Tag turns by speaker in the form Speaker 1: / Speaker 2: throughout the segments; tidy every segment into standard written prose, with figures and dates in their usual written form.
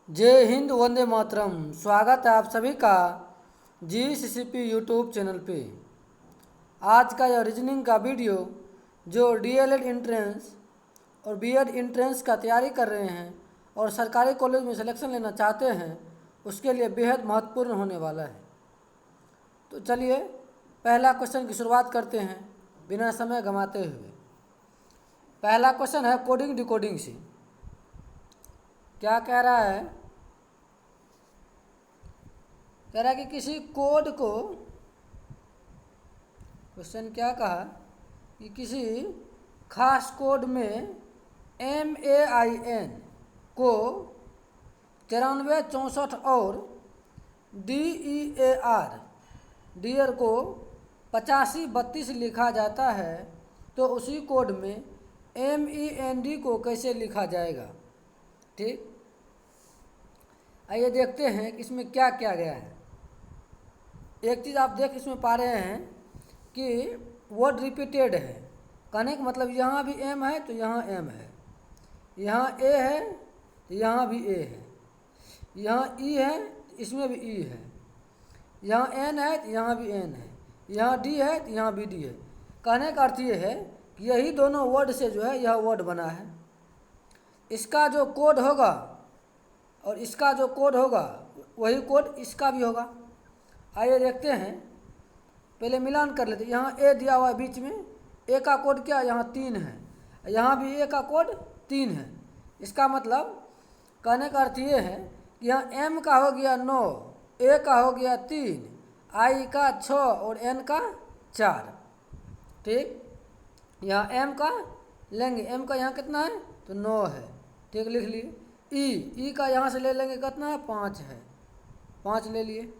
Speaker 1: जय हिंद वंदे मातरम। स्वागत है आप सभी का GCCP यूट्यूब चैनल पे। आज का यह रीजनिंग का वीडियो जो DLED एंट्रेंस और B.Ed एंट्रेंस का तैयारी कर रहे हैं और सरकारी कॉलेज में सिलेक्शन लेना चाहते हैं उसके लिए बेहद महत्वपूर्ण होने वाला है। तो चलिए पहला क्वेश्चन की शुरुआत करते हैं बिना समय गंवाते हुए। पहला क्वेश्चन है कोडिंग डिकोडिंग से। क्या कह रहा है? कह रहा है कि किसी कोड को, क्वेश्चन क्या कहा कि किसी खास कोड में MAIN को 93 64 और DEAR को 85 32 लिखा जाता है, तो उसी कोड में MEND को कैसे लिखा जाएगा। ठीक, आइए देखते हैं कि इसमें क्या क्या गया है। एक चीज़ आप देख इसमें पा रहे हैं कि वर्ड रिपीटेड है। कहने का मतलब यहाँ भी M है तो यहाँ M है, यहाँ A है तो यहाँ भी A है, यहाँ E है इसमें भी E है, यहाँ N है तो यहाँ भी N है, यहाँ D है तो यहाँ भी D है। कहने का अर्थ ये है कि यही दोनों वर्ड से जो है यह वर्ड बना है। इसका जो कोड होगा और इसका जो कोड होगा वही कोड इसका भी होगा। आइए देखते हैं, पहले मिलान कर लेते हैं। यहाँ A दिया हुआ है बीच में, A का कोड क्या, यहाँ 3 है, यहाँ भी A का कोड 3 है। इसका मतलब कहने का अर्थ ये है कि यहाँ M का हो गया 9, A का हो गया 3, I का 6 और N का 4। ठीक, यहाँ M का लेंगे, M का यहाँ कितना है तो 9 है। ठीक, लिख लिए। E का यहाँ से ले लेंगे कितना है 5 है, 5 ले लिए।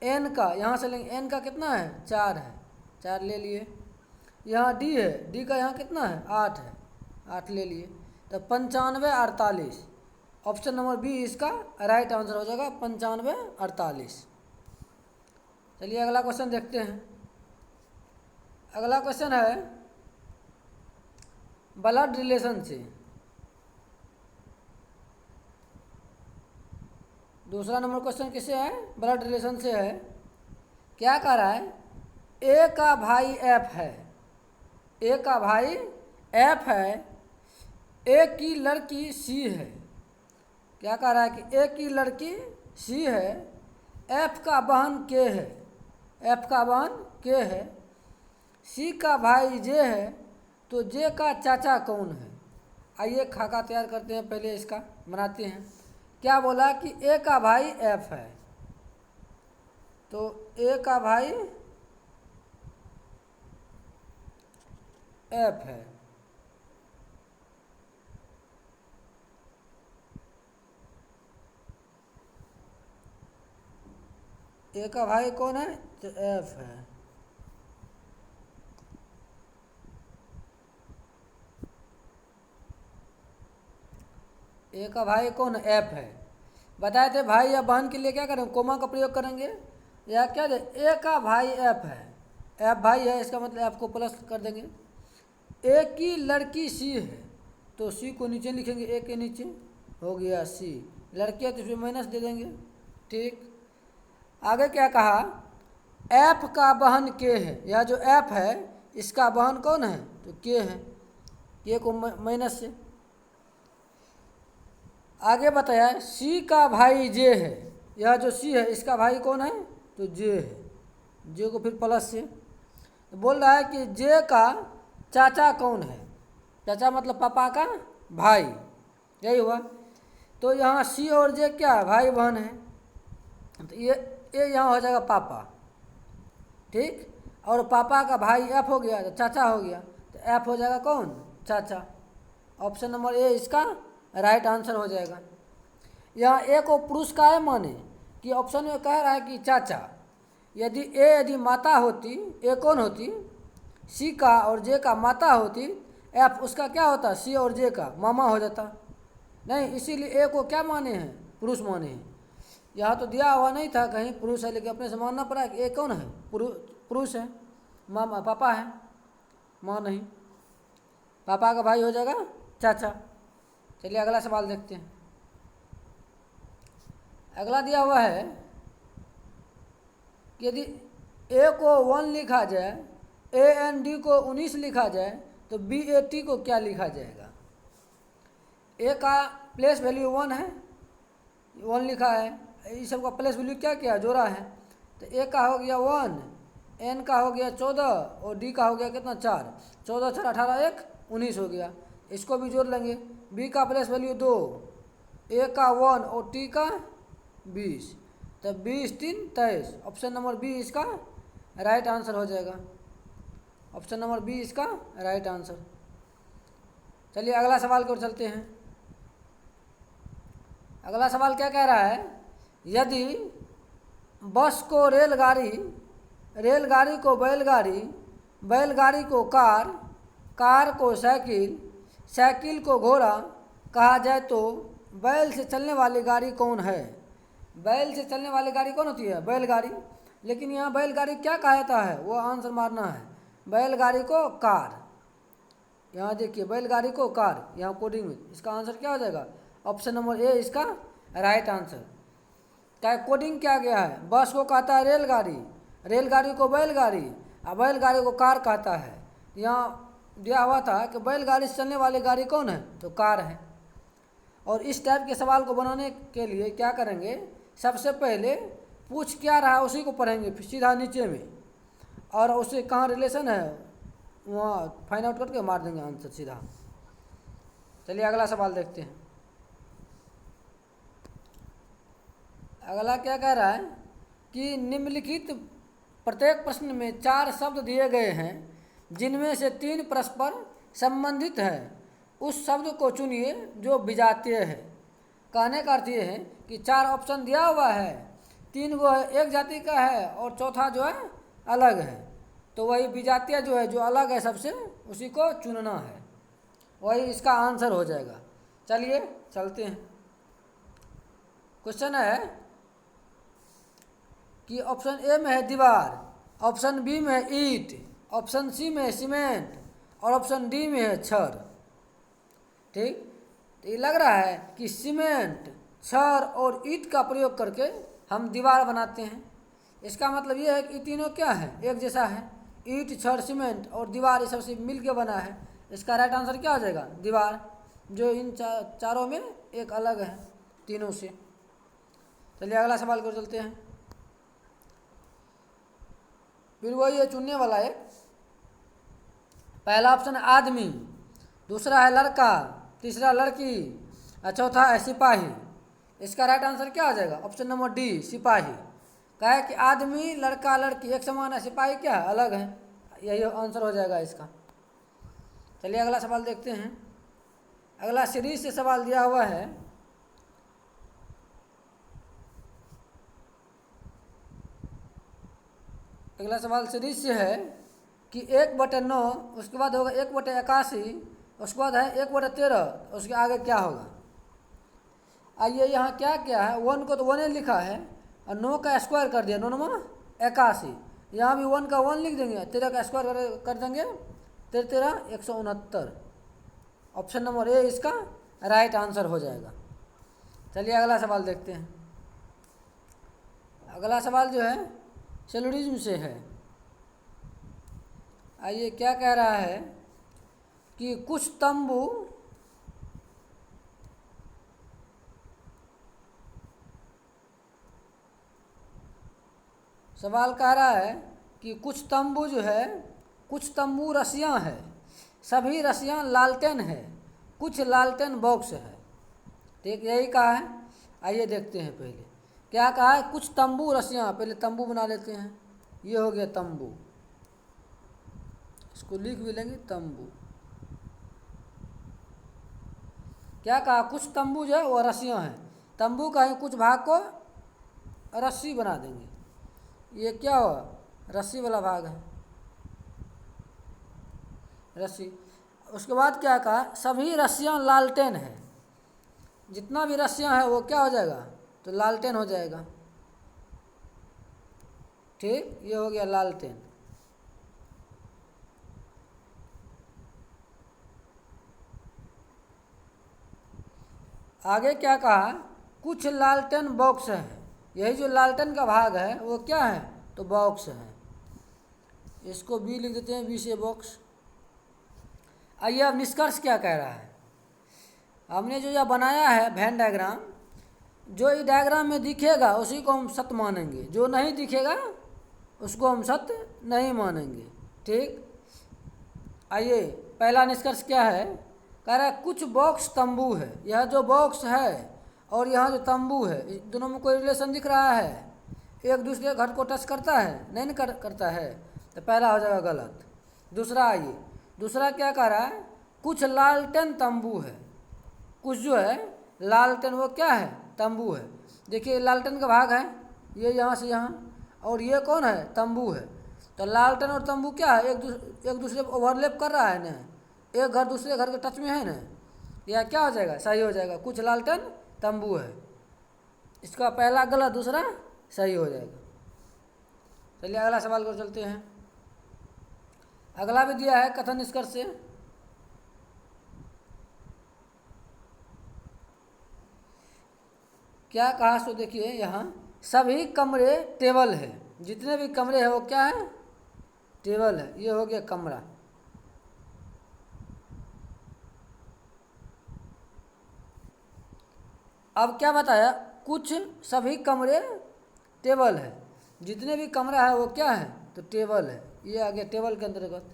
Speaker 1: N का यहाँ से लेंगे, N का कितना है 4 है, 4 ले लिए। यहाँ D है, D का यहाँ कितना है 8 है, 8 ले लिए। तो 95 48, ऑप्शन नंबर बी इसका राइट आंसर हो जाएगा, 95 48। चलिए अगला क्वेश्चन देखते हैं। अगला क्वेश्चन है ब्लड रिलेशन से। दूसरा नंबर क्वेश्चन किससे है? ब्लड रिलेशन से है। क्या कह रहा है? A का भाई F है, A का भाई F है, A की लड़की C है। क्या कह रहा है कि A की लड़की C है, F का बहन K है, F का बहन K है, C का भाई J है, तो J का चाचा कौन है? आइए खाका तैयार करते हैं, पहले इसका बनाते हैं। क्या बोला कि A का भाई F है, तो A का भाई F है। A का भाई कौन है तो F है। A का भाई कौन है? F है। बताए थे भाई या बहन के लिए क्या करेंगे, कोमा का प्रयोग करेंगे या क्या दे? A का भाई F है, F भाई है, इसका मतलब F को प्लस कर देंगे। A की लड़की C है तो C को नीचे लिखेंगे, A के नीचे हो गया C, लड़की है तो फिर माइनस दे देंगे। ठीक, आगे क्या कहा? F का बहन K है, यह जो F है इसका बहन कौन है तो K है, K को माइनस से। आगे बताया C का भाई J है, यह जो C है इसका भाई कौन है तो J है, J को फिर प्लस से। तो बोल रहा है कि J का चाचा कौन है, चाचा मतलब पापा का भाई, यही हुआ। तो यहाँ C और J क्या है, भाई बहन है, तो ये यहाँ हो जाएगा पापा। ठीक, और पापा का भाई F हो गया तो चाचा हो गया, तो F हो जाएगा कौन, चाचा। ऑप्शन नंबर A इसका राइट आंसर हो जाएगा। यहाँ A को पुरुष का है माने कि ऑप्शन में कह रहा है कि चाचा। यदि माता होती, A कौन होती, C का और J का माता होती, F उसका क्या होता, C और J का मामा हो जाता। नहीं, इसीलिए A को क्या माने हैं, पुरुष माने हैं। यहाँ तो दिया हुआ नहीं था कहीं पुरुष है, लेकिन अपने से मानना पड़ा कि A कौन है, पुरुष है, मामा पापा है, माँ नहीं। पापा का भाई हो जाएगा चाचा। चलिए अगला सवाल देखते हैं। अगला दिया हुआ है कि यदि ए को 1 लिखा जाए, ए एन डी को 19 लिखा जाए, तो बी ए टी को क्या लिखा जाएगा? ए का प्लेस वैल्यू 1 है, 1 लिखा है, इस सब का प्लेस वैल्यू क्या किया, जोड़ा है। तो ए का हो गया 1, एन का हो गया 14 और डी का हो गया कितना 4, 14 4 18 1 19 हो गया। इसको भी जोड़ लेंगे। बी का प्लेस वैल्यू 2, ए का 1 और टी का 20, तो 20 3 23। ऑप्शन नंबर बी इसका राइट आंसर हो जाएगा। ऑप्शन नंबर बी इसका राइट आंसर। चलिए अगला सवाल की ओर चलते हैं। अगला सवाल क्या कह रहा है? यदि बस को रेलगाड़ी, रेलगाड़ी को बैलगाड़ी, बैलगाड़ी को कार, कार को साइकिल, साइकिल को घोड़ा कहा जाए तो बैल से चलने वाली गाड़ी कौन है? बैल से चलने वाली गाड़ी कौन होती है? बैलगाड़ी। लेकिन यहाँ बैलगाड़ी क्या कहा जाता है, वो आंसर मारना है। बैलगाड़ी को कार, यहाँ देखिए बैलगाड़ी को कार, यहाँ कोडिंग में इसका आंसर क्या हो जाएगा? ऑप्शन नंबर ए इसका राइट आंसर। क्या कोडिंग क्या गया है? बस को कहता है रेलगाड़ी, रेलगाड़ी को बैलगाड़ी और बैलगाड़ी को कार कहता है। यहाँ दिया हुआ था कि बैलगाड़ी से चलने वाली गाड़ी कौन है, तो कार है। और इस टाइप के सवाल को बनाने के लिए क्या करेंगे, सबसे पहले पूछ क्या रहा है उसी को पढ़ेंगे, फिर सीधा नीचे में, और उससे कहाँ रिलेशन है वहाँ फाइंड आउट करके मार देंगे आंसर सीधा। चलिए अगला सवाल देखते हैं। अगला क्या कह रहा है कि निम्नलिखित प्रत्येक प्रश्न में 4 शब्द दिए गए हैं जिनमें से 3 परस्पर संबंधित है। उस शब्द को चुनिए जो विजातीय है। कहने का अर्थ ये है कि 4 ऑप्शन दिया हुआ है, 3 वो है एक जाति का है और चौथा जो है अलग है, तो वही विजातीय जो है, जो अलग है सबसे, उसी को चुनना है, वही इसका आंसर हो जाएगा। चलिए चलते हैं। क्वेश्चन है कि ऑप्शन ए में है दीवार, ऑप्शन बी में है ईंट, ऑप्शन सी में है सीमेंट और ऑप्शन डी में है छड़। ठीक, तो ये लग रहा है कि सीमेंट, छड़ और ईंट का प्रयोग करके हम दीवार बनाते हैं। इसका मतलब ये है कि तीनों क्या है, एक जैसा है। ईंट, छड़, सीमेंट और दीवार ये सबसे मिल के बना है। इसका राइट आंसर क्या हो जाएगा? दीवार, जो इन चारों में एक अलग है तीनों से। चलिए अगला सवाल को चलते हैं। फिर वही है चुनने वाला है। पहला ऑप्शन है आदमी, दूसरा है लड़का, तीसरा लड़की और चौथा है सिपाही। इसका राइट आंसर क्या हो जाएगा? ऑप्शन नंबर डी सिपाही। कहा है कि आदमी, लड़का, लड़की एक समान है, सिपाही क्या है? अलग है। यही आंसर हो जाएगा इसका। चलिए अगला सवाल देखते हैं। अगला सीरीज से सवाल दिया हुआ है। अगला सवाल सीरीज से है कि 1/9, उसके बाद होगा 1/81, उसके बाद है 1/13, उसके आगे क्या होगा? आइए यहाँ क्या क्या है, 1 को तो 1 लिखा है और 9 का स्क्वायर कर दिया, 9 9 81। यहाँ भी 1 का 1 लिख देंगे, 13 का स्क्वायर कर देंगे, 13 13 169। ऑप्शन नंबर ए इसका राइट आंसर हो जाएगा। चलिए अगला सवाल देखते हैं। अगला सवाल जो है सेलुलिज्म से है। आइए क्या कह रहा है कि कुछ तंबू सवाल कह रहा है कि कुछ तंबू जो है, कुछ तंबू रस्सियाँ है, सभी रस्सियाँ लालटेन है, कुछ लालटेन बॉक्स है। ठीक, यही कहा है। आइए देखते हैं पहले क्या कहा है। कुछ तंबू रस्सियाँ, पहले तंबू बना लेते हैं। ये हो गया तंबू, इसको लिख भी लेंगे तंबू। क्या कहा? कुछ तंबू जो है वो रस्सियाँ हैं, तंबू का ही कुछ भाग को रस्सी बना देंगे। ये क्या हुआ? रस्सी वाला भाग है, रस्सी। उसके बाद क्या कहा? सभी रस्सियाँ लालटेन है, जितना भी रस्सियाँ हैं वो क्या हो जाएगा? तो लालटेन हो जाएगा। ठीक, ये हो गया लालटेन। आगे क्या कहा कुछ लालटेन बॉक्स है। यही जो लालटेन का भाग है वो क्या है, तो बॉक्स है। इसको बी लिख देते हैं, बी से बॉक्स। आइए अब निष्कर्ष क्या कह रहा है। हमने जो यह बनाया है वेन डायग्राम, जो इस डायग्राम में दिखेगा उसी को हम सत्य मानेंगे, जो नहीं दिखेगा उसको हम सत्य नहीं मानेंगे। ठीक। आइए पहला निष्कर्ष क्या है, कह रहा है कुछ बॉक्स तंबू है। यह जो बॉक्स है और यहाँ जो तंबू है, दोनों में कोई रिलेशन दिख रहा है, एक दूसरे घर को टच करता है, नहीं करता है, तो पहला हो जाएगा गलत। दूसरा, आइए दूसरा क्या कह रहा है, कुछ लालटेन तंबू है। कुछ जो है लालटेन वो क्या है, तंबू है। देखिए लालटेन का भाग है ये यहाँ से यहाँ, और ये कौन है, तंबू है। तो लालटेन और तंबू क्या है, एक दूसरे पर ओवरलैप कर रहा है ना, एक घर दूसरे घर के टच में है ना, यह क्या हो जाएगा, सही हो जाएगा। कुछ लालटेन तंबू है, इसका पहला गलत, दूसरा सही हो जाएगा। चलिए अगला सवाल को चलते हैं। अगला भी दिया है कथन निष्कर्ष से। क्या कहा, सो देखिए यहाँ सभी कमरे टेबल है। जितने भी कमरे हैं वो क्या है, टेबल है। ये हो गया कमरा। अब क्या बताया, कुछ सभी कमरे टेबल है। जितने भी कमरा है वो क्या है, तो टेबल है। ये आ गया टेबल के अंतर्गत।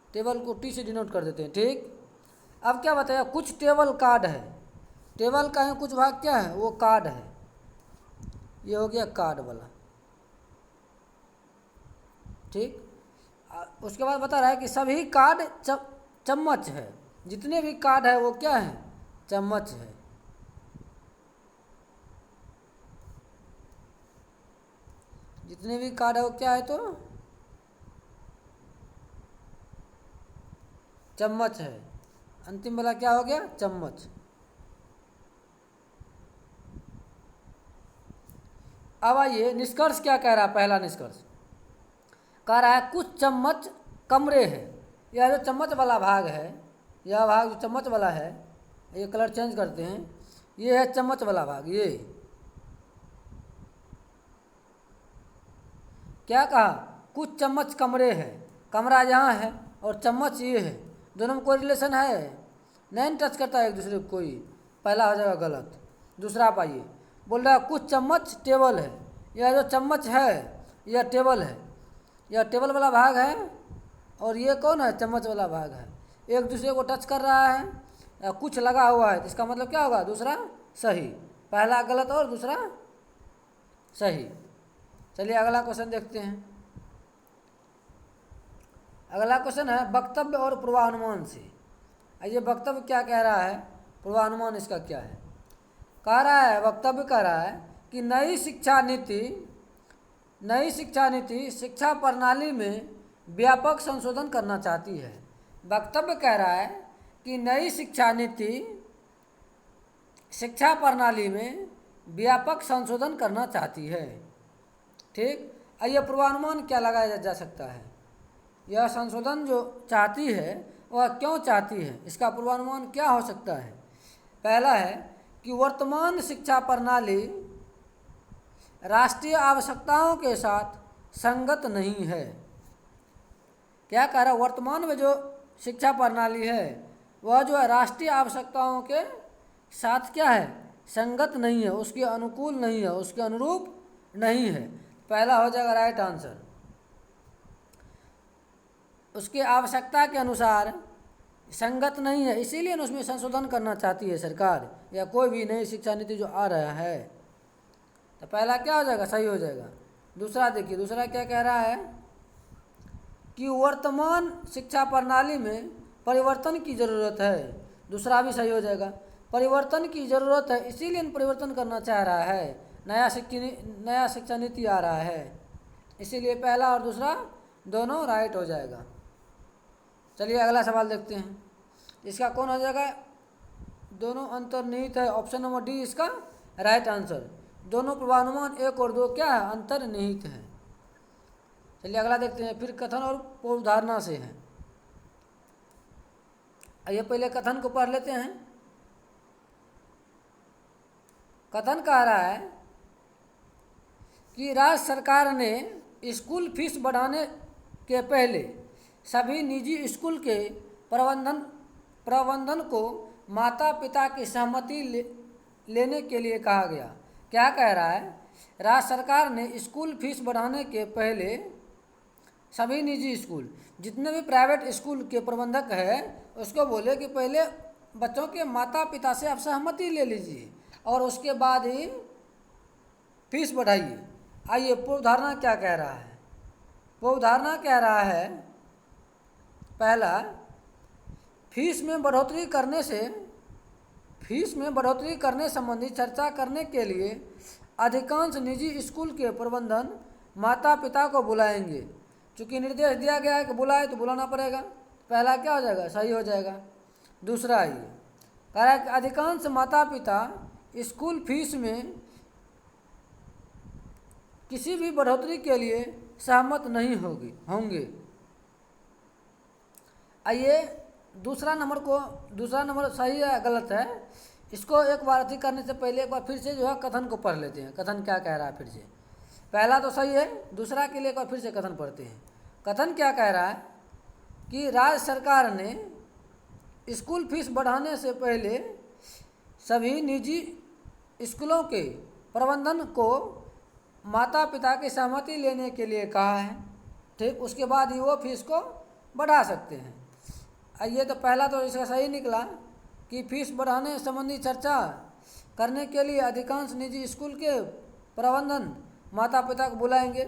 Speaker 1: टेबल को टी से डिनोट कर देते हैं। ठीक। अब क्या बताया, कुछ टेबल कार्ड है। टेबल का है कुछ भाग क्या है, वो कार्ड है। ये हो गया कार्ड वाला। ठीक। उसके बाद बता रहा है कि सभी कार्ड चम्मच है। जितने भी कार्ड है वो क्या है, चम्मच है। जितने भी कार्ड है वो क्या है, तो चम्मच है। अंतिम वाला क्या हो गया, चम्मच। अब आइए निष्कर्ष क्या कह रहा है। पहला निष्कर्ष कह रहा है कुछ चम्मच कमरे हैं। यह जो चम्मच वाला भाग है, यह भाग जो चम्मच वाला है, ये कलर चेंज करते हैं, ये है चम्मच वाला भाग। ये क्या कहा, कुछ चम्मच कमरे हैं। कमरा यहाँ है और चम्मच ये है, दोनों में कोई रिलेशन है, नहीं टच करता है एक दूसरे को कोई। पहला हो जाएगा गलत। दूसरा पाइए, बोल रहा है कुछ चम्मच टेबल है। यह जो चम्मच है यह टेबल है। यह टेबल वाला भाग है और ये कौन है, चम्मच वाला भाग है। एक दूसरे को टच कर रहा है या कुछ लगा हुआ है, इसका मतलब क्या होगा, दूसरा सही। पहला गलत और दूसरा सही। चलिए अगला क्वेश्चन देखते हैं। अगला क्वेश्चन है वक्तव्य और पूर्वानुमान से। आइए वक्तव्य क्या कह रहा है, पूर्वानुमान इसका क्या है। कह रहा है, वक्तव्य कह रहा है कि नई शिक्षा नीति शिक्षा प्रणाली में व्यापक संशोधन करना चाहती है। वक्तव्य कह रहा है कि नई शिक्षा नीति शिक्षा प्रणाली में व्यापक संशोधन करना चाहती है। ठीक। आइए पूर्वानुमान क्या लगाया जा सकता है। यह संशोधन जो चाहती है वह क्यों चाहती है, इसका पूर्वानुमान क्या हो सकता है। पहला है कि वर्तमान शिक्षा प्रणाली राष्ट्रीय आवश्यकताओं के साथ संगत नहीं है। क्या कह रहा है, वर्तमान में जो शिक्षा प्रणाली है वह जो है राष्ट्रीय आवश्यकताओं के साथ क्या है, संगत नहीं है, उसके अनुकूल नहीं है, उसके अनुरूप नहीं है। पहला हो जाएगा राइट आंसर। उसकी आवश्यकता के अनुसार संगत नहीं है, इसीलिए उसमें संशोधन करना चाहती है सरकार या कोई भी नई शिक्षा नीति जो आ रहा है। तो पहला क्या हो जाएगा, सही हो जाएगा। दूसरा देखिए, दूसरा क्या कह रहा है कि वर्तमान शिक्षा प्रणाली में परिवर्तन की ज़रूरत है। दूसरा भी सही हो जाएगा। परिवर्तन की ज़रूरत है इसीलिए परिवर्तन करना चाह रहा है, नया शिक्षा नीति आ रहा है, इसीलिए पहला और दूसरा दोनों राइट हो जाएगा। चलिए अगला सवाल देखते हैं। इसका कौन हो जाएगा, दोनों अंतर्निहित है। ऑप्शन नंबर डी इसका राइट आंसर। दोनों पूर्वानुमान 1 और 2 क्या है, अंतर्निहित है। चलिए अगला देखते हैं। फिर कथन और पूर्वधारणा से है। आइए पहले कथन को पढ़ लेते हैं। कथन कह रहा है कि राज्य सरकार ने स्कूल फीस बढ़ाने के पहले सभी निजी स्कूल के प्रबंधन को माता पिता की सहमति लेने के लिए कहा गया। क्या कह रहा है? राज्य सरकार ने स्कूल फीस बढ़ाने के पहले सभी निजी स्कूल, जितने भी प्राइवेट स्कूल के प्रबंधक हैं, उसको बोले कि पहले बच्चों के माता पिता से आप सहमति ले लीजिए और उसके बाद ही फीस बढ़ाइए। आइए पूर्वधारणा क्या कह रहा है? पूर्वधारणा कह रहा है, पहला, फीस में बढ़ोतरी करने संबंधी चर्चा करने के लिए अधिकांश निजी स्कूल के प्रबंधन माता पिता को बुलाएंगे। चूँकि निर्देश दिया गया है कि बुलाए तो बुलाना पड़ेगा, पहला क्या हो जाएगा? सही हो जाएगा। दूसरा ये कह रहा है कि अधिकांश माता पिता स्कूल फीस में किसी भी बढ़ोतरी के लिए सहमत नहीं होंगे। आइए दूसरा नंबर सही है गलत है, इसको एक बार अति करने से पहले एक बार फिर से जो है कथन को पढ़ लेते हैं। कथन क्या कह रहा है? फिर से पहला तो सही है, दूसरा के लिए एक बार फिर से कथन पढ़ते हैं। कथन क्या कह रहा है कि राज्य सरकार ने स्कूल फीस बढ़ाने से पहले सभी निजी स्कूलों के प्रबंधन को माता पिता की सहमति लेने के लिए कहा है। ठीक, उसके बाद ही वो फीस को बढ़ा सकते हैं। ये तो पहला तो इसका सही निकला कि फीस बढ़ाने संबंधी चर्चा करने के लिए अधिकांश निजी स्कूल के प्रबंधन माता पिता को बुलाएंगे।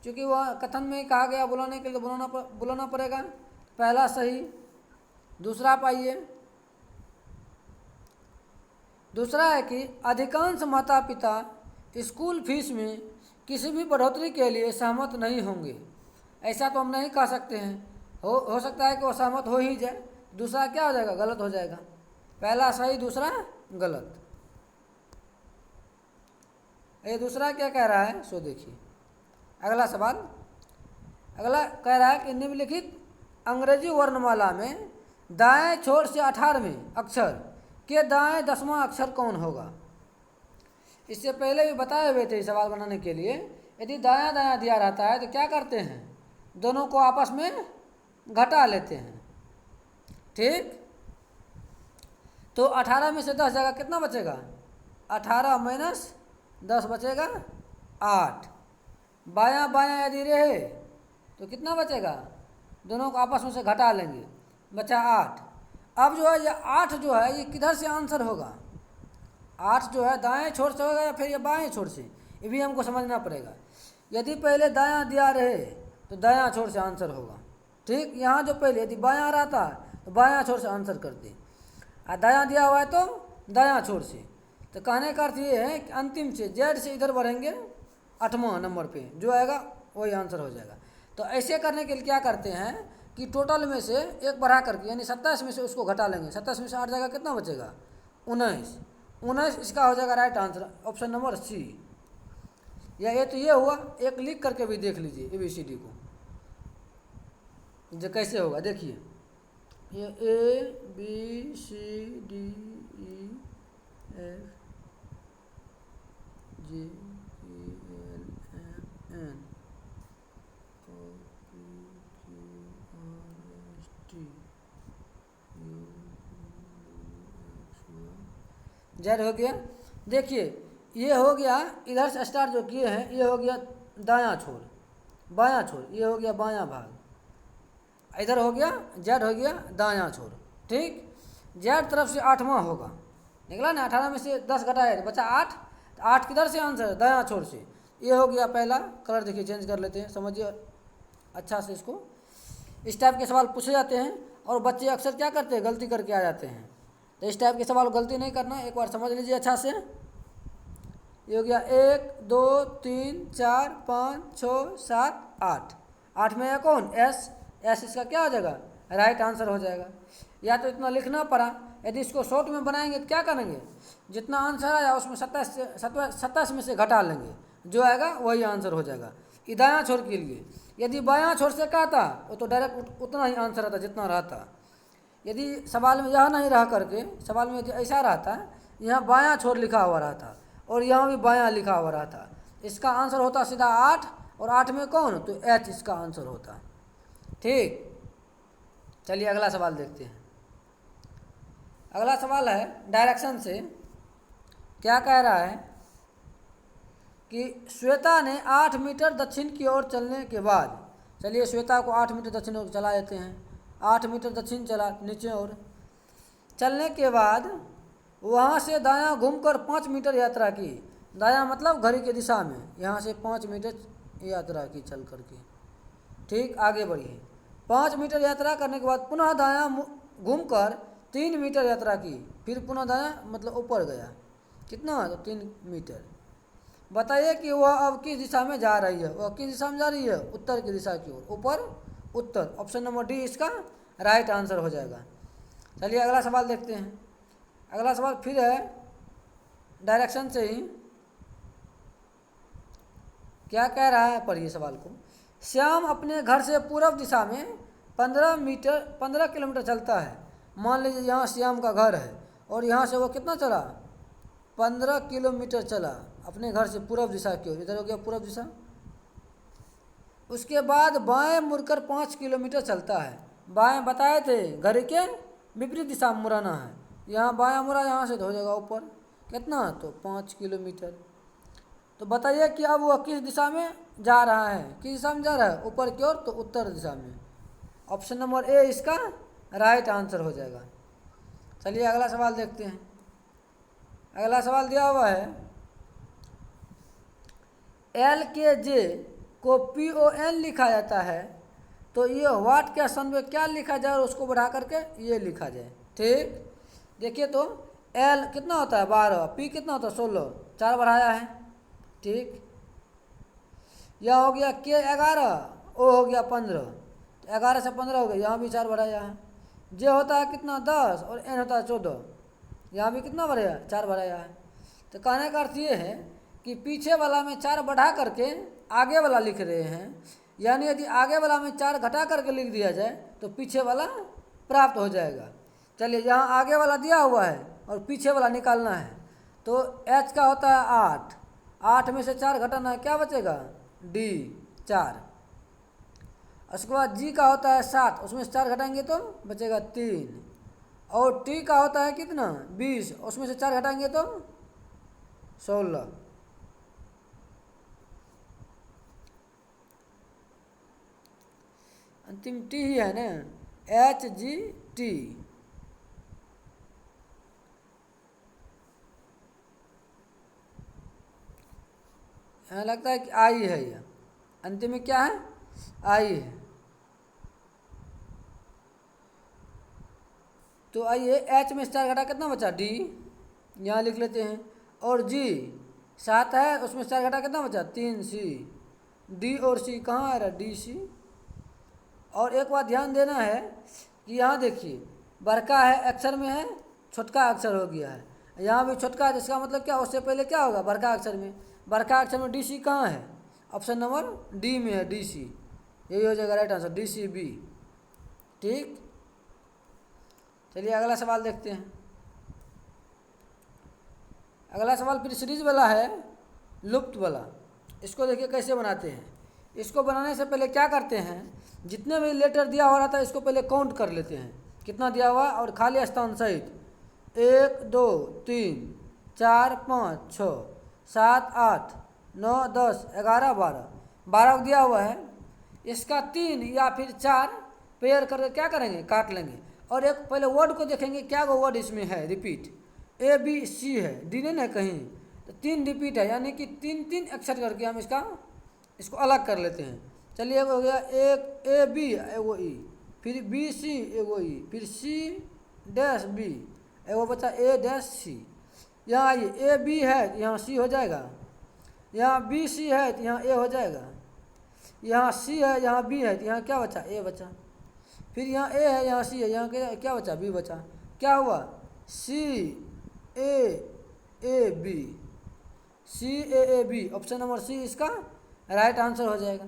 Speaker 1: क्योंकि वह कथन में ही कहा गया बुलाने के लिए बुलाना पड़ेगा, पहला सही। दूसरा पाइए, दूसरा है कि अधिकांश माता पिता स्कूल फीस में किसी भी बढ़ोतरी के लिए सहमत नहीं होंगे। ऐसा तो हम नहीं कह सकते हैं, हो सकता है कि वो सहमत हो ही जाए। दूसरा क्या हो जाएगा? गलत हो जाएगा। पहला सही, दूसरा गलत। ये दूसरा क्या कह रहा है सो देखिए। अगला सवाल, अगला कह रहा है कि निम्नलिखित अंग्रेजी वर्णमाला में दाएं छोर से 18वें अक्षर के दाएं 10वां अक्षर कौन होगा? इससे पहले भी बताए हुए थे सवाल बनाने के लिए। यदि दायां दायां दिया रहता है तो क्या करते हैं? दोनों को आपस में घटा लेते हैं। ठीक, तो 18 में से 10 जाएगा, कितना बचेगा? 18 माइनस 10 बचेगा 8। बायां बायां यदि रहे तो कितना बचेगा? दोनों को आपस में से घटा लेंगे, बचा 8। अब जो है ये 8 जो है ये किधर से आंसर होगा? 8 जो है दाएं छोर से होगा या फिर ये बाएं छोर से, ये भी हमको समझना पड़ेगा। यदि पहले दायां दिया रहे तो दायां छोर से आंसर होगा। ठीक, यहाँ जो पहले यदि बायां रहता तो बायां छोर से आंसर करते, और दायां दिया हुआ है तो दायां छोर से। तो कहने का अर्थ ये है कि अंतिम से जेड से इधर बढ़ेंगे 8वां नंबर पे जो आएगा वही आंसर हो जाएगा। तो ऐसे करने के लिए क्या करते हैं कि टोटल में से एक बढ़ा करके यानी 27 में से उसको घटा लेंगे। 27 में से 8 जाएगा, कितना बचेगा? 19 इसका हो जाएगा right answer, option number C. या ये तो ये हुआ, एक लिख करके भी देख लीजिए ABCD को जो कैसे होगा। देखिए ये ABCDEFGHIJKLMNOPQRST जेड हो गया। देखिए ये हो गया, इधर से स्टार्ट जो किए हैं ये हो गया दायां छोर, बायां छोर, ये हो गया बायां भाग, इधर हो गया जेड हो गया दायां छोर। ठीक, जेड तरफ से 8वां होगा, निकला ना? 18 में से 10 घटाए बचा 8, तो 8 किधर से आंसर? दायां छोर से। ये हो गया पहला। कलर देखिए चेंज कर लेते हैं, समझिए अच्छा से इसको। इस टाइप के सवाल पूछे जाते हैं और बच्चे अक्सर क्या करते हैं? गलती करके आ जाते हैं। तो इस टाइप के सवाल गलती नहीं करना, एक बार समझ लीजिए अच्छा से। ये हो गया 1 2 3 4 5 6 7 8। 8 में है कौन? एस इसका क्या हो जाएगा? राइट आंसर हो जाएगा। या तो इतना लिखना पड़ा, यदि इसको शॉर्ट में बनाएंगे तो क्या करेंगे? जितना आंसर आया उसमें 27 में से घटा लेंगे, जो आएगा वही आंसर हो जाएगा। ये दायां छोर के लिए। यदि बायां छोर से क्या था वो तो डायरेक्ट उतना ही आंसर आता जितना रहता। यदि सवाल में यह नहीं रह करके, सवाल में ऐसा रहता यहाँ बायां छोर लिखा हुआ रहता और यहाँ भी बायां लिखा हुआ रहा था। इसका आंसर होता सीधा 8, और 8 में कौन, तो एच इसका आंसर होता। ठीक, चलिए अगला सवाल देखते हैं। अगला सवाल है डायरेक्शन से। क्या कह रहा है कि श्वेता ने 8 मीटर दक्षिण की ओर चलने के बाद, चलिए श्वेता को 8 मीटर दक्षिण ओर चला देते हैं। 8 मीटर दक्षिण चला नीचे ओर, चलने के बाद वहाँ से दायां घूमकर 5 मीटर यात्रा की। दायां मतलब घड़ी की दिशा में, यहाँ से 5 मीटर यात्रा की चल करके। ठीक, आगे बढ़िए। 5 मीटर यात्रा करने के बाद पुनः दायां घूमकर 3 मीटर यात्रा की, फिर पुनः दायां मतलब ऊपर गया। कितना, तो 3 मीटर। बताइए कि वह अब किस दिशा में जा रही है। वह किस दिशा में जा रही है, उत्तर की दिशा की ओर, ऊपर उत्तर। ऑप्शन नंबर डी इसका राइट आंसर हो जाएगा। चलिए अगला सवाल देखते हैं। अगला सवाल फिर है डायरेक्शन से ही। क्या कह रहा है, पढ़िए सवाल को। श्याम अपने घर से पूर्व दिशा में 15 किलोमीटर चलता है। मान लीजिए यहाँ श्याम का घर है और यहाँ से वो कितना चला, 15 किलोमीटर चला अपने घर से पूर्व दिशा की ओर। इधर हो गया पूर्व दिशा। उसके बाद बाएं मुड़कर 5 किलोमीटर चलता है। बाएं बताए थे घड़ी के विपरीत दिशा में मुड़ाना है। यहाँ बायां मुड़ा, यहाँ से हो जाएगा ऊपर। कितना, तो 5 किलोमीटर। तो बताइए कि अब वह किस दिशा में जा रहा है, किस दिशा में जा रहा है, ऊपर की ओर, तो उत्तर दिशा में। ऑप्शन नंबर ए इसका राइट आंसर हो जाएगा। चलिए अगला सवाल देखते हैं। अगला सवाल दिया हुआ है एल के जे को PON लिखा जाता है, तो ये व्हाट के स्थान पे क्या लिखा जाए और उसको बढ़ा करके ये लिखा जाए। ठीक, देखिए तो एल कितना होता है 12, पी कितना होता है 16, 4 बढ़ाया है। ठीक, यह हो गया के 11, ओ हो गया 15, तो 11 से 15 हो गया, यहाँ भी 4 बढ़ाया है। जे होता है कितना 10 और एन होता है 14, यहाँ भी कितना बढ़ाया, 4 बढ़ाया है। तो कहने का अर्थ ये है कि पीछे वाला में 4 बढ़ा करके आगे वाला लिख रहे हैं। यानी यदि आगे वाला में 4 घटा करके लिख दिया जाए तो पीछे वाला प्राप्त हो जाएगा। चलिए यहाँ आगे वाला दिया हुआ है और पीछे वाला निकालना है। तो एच का होता है 8, 8 में से 4 घटाना है, क्या बचेगा, डी 4। उसके बाद जी का होता है 7, उसमें से 4 घटाएंगे तो बचेगा 3। और टी का होता है कितना 20, उसमें से 4 घटाएंगे तो 16। अंतिम टी ही है ना, HGT। यहाँ लगता है कि आई है, यह अंतिम में क्या है, आई है। तो आइए एच में 4 घटा कितना बचा, डी, यहाँ लिख लेते हैं। और जी 7 है, उसमें 4 घटा कितना बचा, 3, सी। डी और सी कहाँ आ रहा है, डी सी। और एक बात ध्यान देना है कि यहाँ देखिए बड़का है अक्षर में है, छोटका अक्षर हो गया है। यहाँ भी छोटका है, इसका मतलब क्या, उससे पहले क्या होगा, बड़का अक्षर में। बड़का अक्षर में डी सी कहाँ है, ऑप्शन नंबर डी में है, डी सी। यही हो जाएगा right answer, D C B. ठीक, चलिए अगला सवाल देखते हैं। अगला सवाल फिर सीरीज वाला है, लुप्त वाला। इसको देखिए कैसे बनाते हैं। इसको बनाने से पहले क्या करते हैं, जितने भी लेटर दिया हो रहा था इसको पहले काउंट कर लेते हैं, कितना दिया हुआ और खाली स्थान सहित। 1 2 3 4 5 6 7 8 9 10 11 12, 12 दिया हुआ है। इसका 3 या फिर 4 पेयर करके क्या करेंगे, काट लेंगे। और एक पहले वर्ड को देखेंगे, क्या वो वर्ड इसमें है, रिपीट। A B C है, डी नहीं है कहीं, तो 3 रिपीट है, यानी कि 3 अक्षर करके हम इसको अलग कर लेते हैं। चलिए हो गया, एक A B एगो E, फिर B C एगो E, फिर C डैश B एगो बचा A डैश C। यहाँ आइए A B है तो यहाँ C हो जाएगा, यहाँ B C है तो यहाँ A हो जाएगा, यहाँ C है यहाँ B है तो यहाँ क्या बचा, A बचा। फिर यहाँ A है यहाँ C है, यहाँ क्या बचा, B बचा। क्या हुआ, C A A B, C A A B, option number C इसका राइट आंसर हो जाएगा।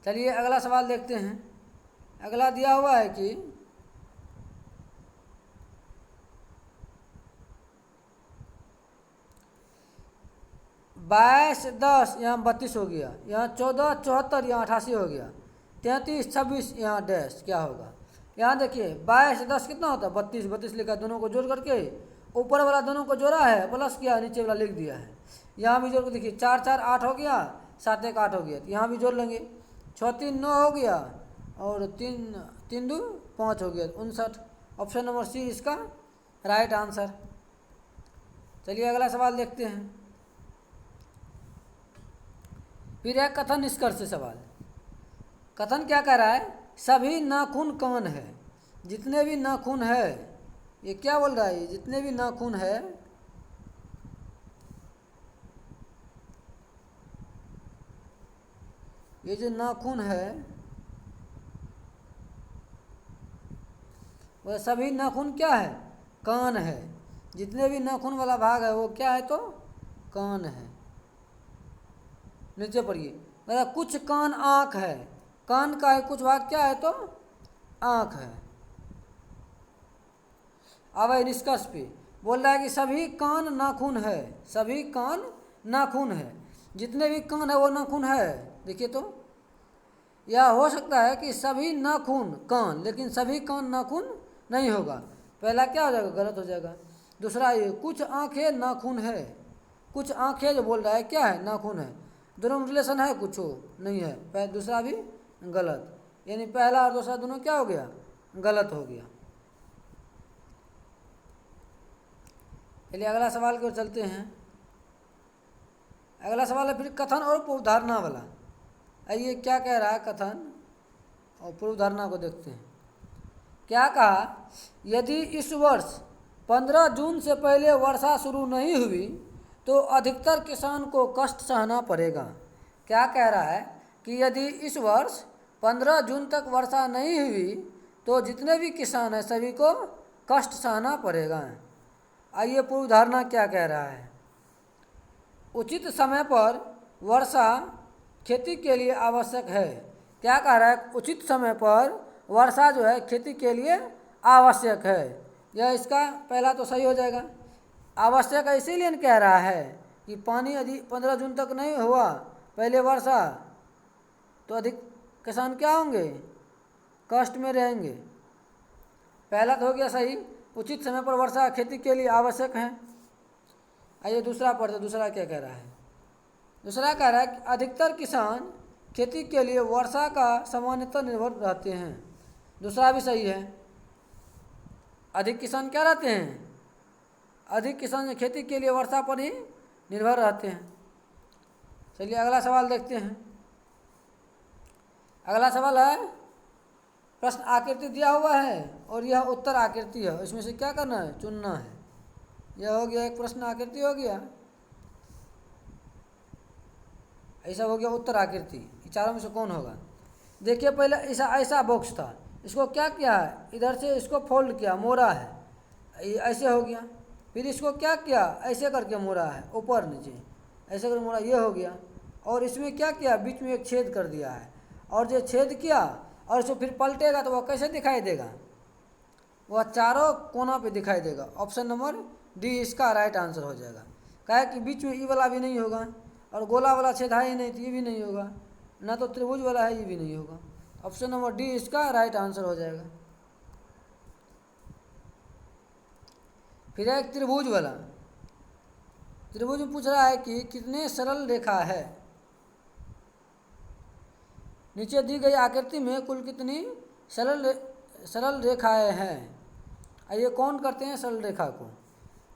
Speaker 1: चलिए अगला सवाल देखते हैं। अगला दिया हुआ है कि 22 10 यहाँ 32 हो गया, यहाँ 14 74 यहाँ 88 हो गया, 33 26 यहाँ डैश क्या होगा। यहाँ देखिए 22 10 कितना होता है 32, 32 लिखा, दोनों को जोड़ करके ऊपर वाला दोनों को जोड़ा है प्लस किया, नीचे वाला लिख दिया है। यहाँ भी जोड़ के देखिए 4 4 8 हो गया, 7 1 8 हो गया, तो यहाँ भी जोड़ लेंगे, 6 3 9 हो गया और 3 3 2 5 हो गया, 59। ऑप्शन नंबर सी इसका राइट आंसर। चलिए अगला सवाल देखते हैं। फिर है कथन निष्कर्ष सवाल। कथन क्या कह रहा है, सभी नाखून कौन है, जितने भी नाखून है, ये क्या बोल रहा है, जितने भी नाखून है ये जो नाखून है वह सभी नाखून क्या है, कान है। जितने भी नाखून वाला भाग है वो क्या है, तो कान है। नीचे पढ़िए, मतलब कुछ कान आँख है, कान का है कुछ भाग क्या है, तो आँख है। अब निष्कर्ष पे बोल रहा है कि सभी कान नाखून है, सभी कान नाखून है, जितने भी कान है वो नाखून है। देखिए तो यह हो सकता है कि सभी नाखून कान, लेकिन सभी कान नाखून नहीं होगा। पहला क्या हो जाएगा, गलत हो जाएगा। दूसरा ये कुछ आंखें नाखून है, कुछ आंखें जो बोल रहा है क्या है, नाखून है। दोनों में रिलेशन है, कुछ नहीं है। दूसरा भी गलत, यानी पहला और दूसरा दोनों क्या हो गया, गलत हो गया। चलिए अगला सवाल की ओर चलते हैं। अगला सवाल है फिर कथन और पूर्वधारणा वाला। आइए क्या कह रहा है कथन और पूर्वधारणा को देखते हैं। क्या कहा, यदि इस वर्ष 15 जून से पहले वर्षा शुरू नहीं हुई तो अधिकतर किसान को कष्ट सहना पड़ेगा। क्या कह रहा है कि यदि इस वर्ष 15 जून तक वर्षा नहीं हुई तो जितने भी किसान हैं सभी को कष्ट सहना पड़ेगा। आइए पूर्वधारणा क्या कह रहा है, उचित समय पर वर्षा खेती के लिए आवश्यक है। क्या कह रहा है, उचित समय पर वर्षा जो है खेती के लिए आवश्यक है। यह इसका पहला तो सही हो जाएगा। आवश्यक इसीलिए कह रहा है कि पानी यदि 15 जून तक नहीं हुआ पहले वर्षा तो अधिक किसान क्या होंगे, कष्ट में रहेंगे। पहला तो हो गया सही, उचित समय पर वर्षा खेती के लिए आवश्यक है। आइए दूसरा पढ़ते, दूसरा क्या कह रहा है। दूसरा कह रहा है कि अधिकतर किसान खेती के लिए वर्षा का सामान्यतः निर्भर रहते हैं। दूसरा भी सही है, अधिक किसान क्या रहते हैं, अधिक किसान खेती के लिए वर्षा पर ही निर्भर रहते हैं। चलिए अगला सवाल देखते हैं। अगला सवाल है, प्रश्न आकृति दिया हुआ है और यह उत्तर आकृति है, इसमें से क्या करना है, चुनना है। यह हो गया एक प्रश्न आकृति हो गया, ऐसा हो गया उत्तर आकृति। चारों में से कौन होगा। देखिए पहले ऐसा ऐसा बॉक्स था, इसको क्या किया है, इधर से इसको फोल्ड किया, मोड़ा है, ये ऐसे हो गया। फिर इसको क्या किया, ऐसे करके मोड़ा है, ऊपर नीचे ऐसे करके मोड़ा, ये हो गया। और इसमें क्या किया, बीच में एक छेद कर दिया है, और जो छेद किया और इसको फिर पलटेगा तो वह कैसे दिखाई देगा, वह चारों कोना पे दिखाई देगा। ऑप्शन नंबर डी इसका राइट आंसर हो जाएगा। क्या कि बीच में ई वाला भी नहीं होगा और गोला वाला छेद है ही नहीं, तो ये भी नहीं होगा, ना तो त्रिभुज वाला है, ये भी नहीं होगा। ऑप्शन नंबर डी इसका राइट आंसर हो जाएगा। फिर एक त्रिभुज वाला, त्रिभुज में पूछ रहा है कि कितने सरल रेखा है, नीचे दी गई आकृति में कुल कितनी सरल रेखाएं हैं। ये कौन करते हैं सरल रेखा को,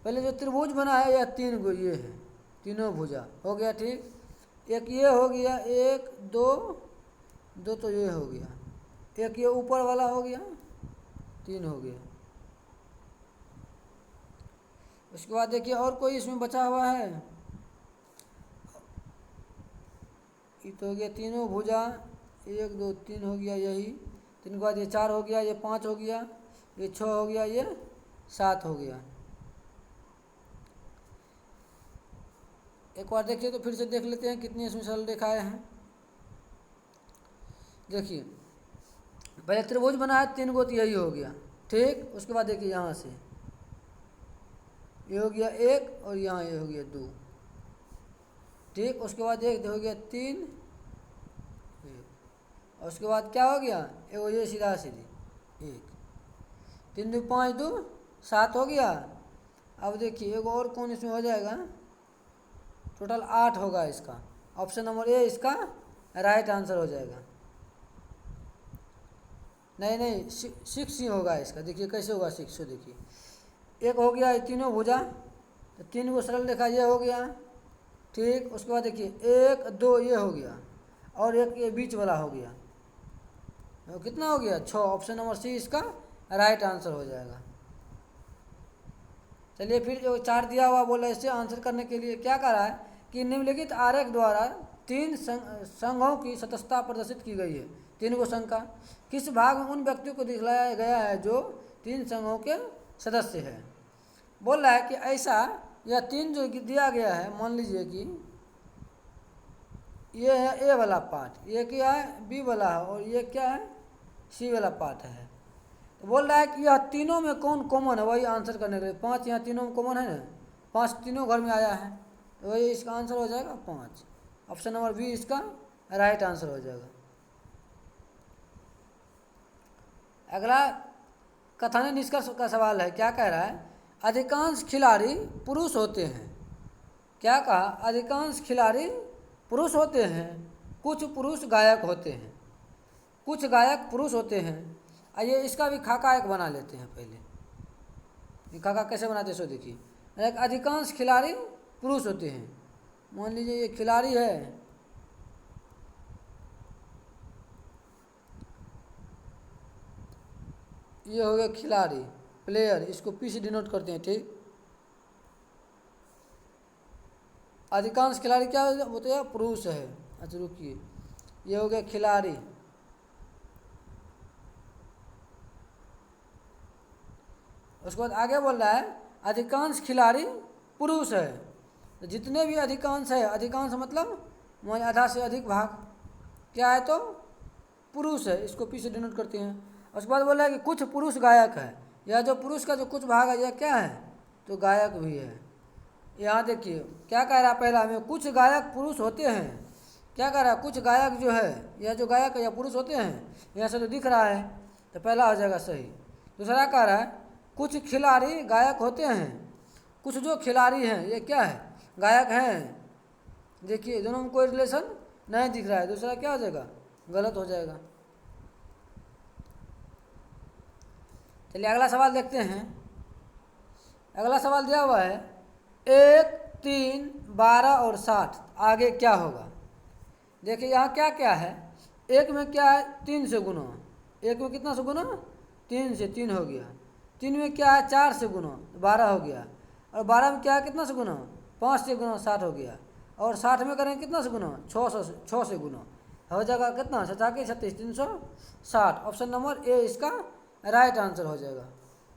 Speaker 1: पहले जो त्रिभुज बना है यह 3 गो ये है, तीनों भुजा हो गया, ठीक। एक ये हो गया, 1 2 2 तो ये हो गया, एक ये ऊपर वाला हो गया, 3 हो गया। उसके बाद देखिए और कोई इसमें बचा हुआ है, ये तो हो गया तीनों भुजा, 1 2 3 हो गया, यही 3 के बाद ये 4 हो गया, ये 5 हो गया, ये 6 हो गया, ये 7 हो गया। एक बार देखिए तो फिर से देख लेते हैं कितनी इसमें सरल रेखाएं हैं। देखिए पहले त्रिभुज बना है 3 गो, तो यही हो गया, ठीक। उसके बाद देखिए यहाँ से ये हो गया 1 और यहाँ ये हो गया 2, ठीक, उसके बाद एक हो गया 3, और उसके बाद क्या हो गया, एगो ये सीधा सीधी 1, 3 2 5 2 7 हो गया। अब देखिए एगो और कौन इसमें हो जाएगा, टोटल 8 होगा इसका। ऑप्शन नंबर ए इसका राइट आंसर हो जाएगा। नहीं नहीं 6 ही होगा इसका। देखिए कैसे होगा 6, देखिए एक हो गया ये तीनों भुजा, तो 3 को सरल रेखा ये हो गया। ठीक, उसके बाद देखिए 1 2 ये हो गया, और एक ये बीच वाला हो गया, तो कितना हो गया 6। ऑप्शन नंबर सी इसका राइट आंसर हो जाएगा। चलिए फिर जो 4 दिया हुआ बोला, इससे आंसर करने के लिए क्या कह रहा है कि निम्नलिखित आरेख द्वारा 3 संघों की सतस्ता प्रदर्शित की गई है। 3 को संघ का किस भाग में उन व्यक्तियों को दिखलाया गया है जो 3 संघों के सदस्य हैं। बोल रहा है कि ऐसा यह 3 जो दिया गया है, मान लीजिए कि ये है ए वाला पार्ट, ये क्या है बी वाला है, और ये क्या है सी वाला पार्ट है। तो बोल रहा है कि यह तीनों में कौन कॉमन है, वही आंसर करने के लिए। 5 यहाँ तीनों में कॉमन है ना, 5 तीनों घर में आया है, तो वही इसका आंसर हो जाएगा 5। ऑप्शन नंबर बी इसका राइट आंसर हो जाएगा। अगला कथन निष्कर्ष का सवाल है, क्या कह रहा है, अधिकांश खिलाड़ी पुरुष होते हैं। क्या कहा, अधिकांश खिलाड़ी पुरुष होते हैं, कुछ पुरुष गायक होते हैं, कुछ गायक पुरुष होते हैं। आइए इसका भी खाका एक बना लेते हैं पहले। ये खाका कैसे बनाते हैं सो देखिए। अधिकांश खिलाड़ी पुरुष होते हैं, मान लीजिए ये खिलाड़ी है, ये हो गया खिलाड़ी प्लेयर, इसको पी से डिनोट करते हैं। ठीक, अधिकांश खिलाड़ी क्या होते हैं, पुरुष है। अच्छा रुकिए, ये हो गया खिलाड़ी, उसके बाद आगे बोल रहा है अधिकांश खिलाड़ी पुरुष है। तो जितने भी अधिकांश है, अधिकांश मतलब आधा से अधिक भाग क्या है, तो पुरुष है, इसको पी से डिनोट करते हैं। उसके बाद बोल रहा है कि कुछ पुरुष गायक है, यह जो पुरुष का जो कुछ भाग है यह क्या है, तो गायक भी है। यहाँ देखिए क्या कह रहा है, पहला में कुछ गायक पुरुष होते हैं। क्या कह रहा है, कुछ गायक जो है, यह जो गायक है यह पुरुष होते हैं, यहाँ से तो दिख रहा है, तो पहला हो जाएगा सही। दूसरा कह रहा है कुछ खिलाड़ी गायक होते हैं, कुछ जो खिलाड़ी हैं ये क्या है, गायक हैं। देखिए दोनों में कोई रिलेशन नहीं दिख रहा है, दूसरा क्या हो जाएगा, गलत हो जाएगा। चलिए अगला सवाल देखते हैं। अगला सवाल दिया हुआ है 1 3 12 और 60 आगे क्या होगा। देखिए यहाँ क्या क्या है, एक में क्या है 3 से गुना, एक में कितना से गुना 3 से, 3 हो गया। 3 में क्या है 4 से गुना 12 हो गया, और 12 में क्या है कितना से गुना 5 से गुना 60 हो गया, और 60 में करेंगे कितना से गुना 6 से गुना हो जाएगा कितना 7 36 360। ऑप्शन नंबर ए इसका राइट आंसर हो जाएगा,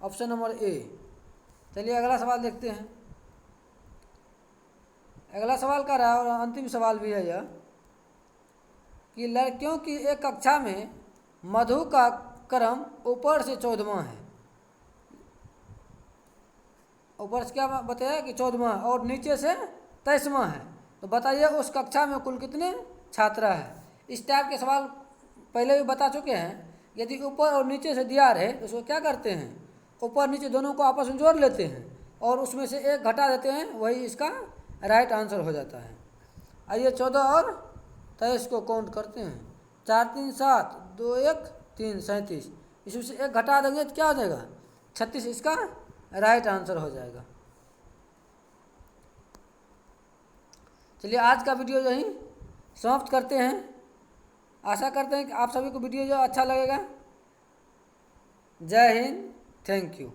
Speaker 1: ऑप्शन नंबर ए। चलिए अगला सवाल देखते हैं। अगला सवाल का रहा और अंतिम सवाल भी है यह कि लड़कियों की एक कक्षा में मधु का क्रम ऊपर से 14वां है। ऊपर से क्या बताया कि 14वां और नीचे से 23वां है, तो बताइए उस कक्षा में कुल कितने छात्रा है। इस टाइप के सवाल पहले भी बता चुके हैं। यदि ऊपर और नीचे से दिया रहे तो उसको क्या करते हैं, ऊपर नीचे दोनों को आपस में जोड़ लेते हैं और उसमें से एक घटा देते हैं, वही इसका राइट आंसर हो जाता है। आइए 14 और 23 को काउंट करते हैं। 4 3 7 2 1 3 37, इसमें से एक घटा देंगे तो क्या हो जाएगा 36, इसका राइट आंसर हो जाएगा। चलिए आज का वीडियो यहीं समाप्त करते हैं। आशा करते हैं कि आप सभी को वीडियो जो अच्छा लगेगा। जय हिंद, थैंक यू।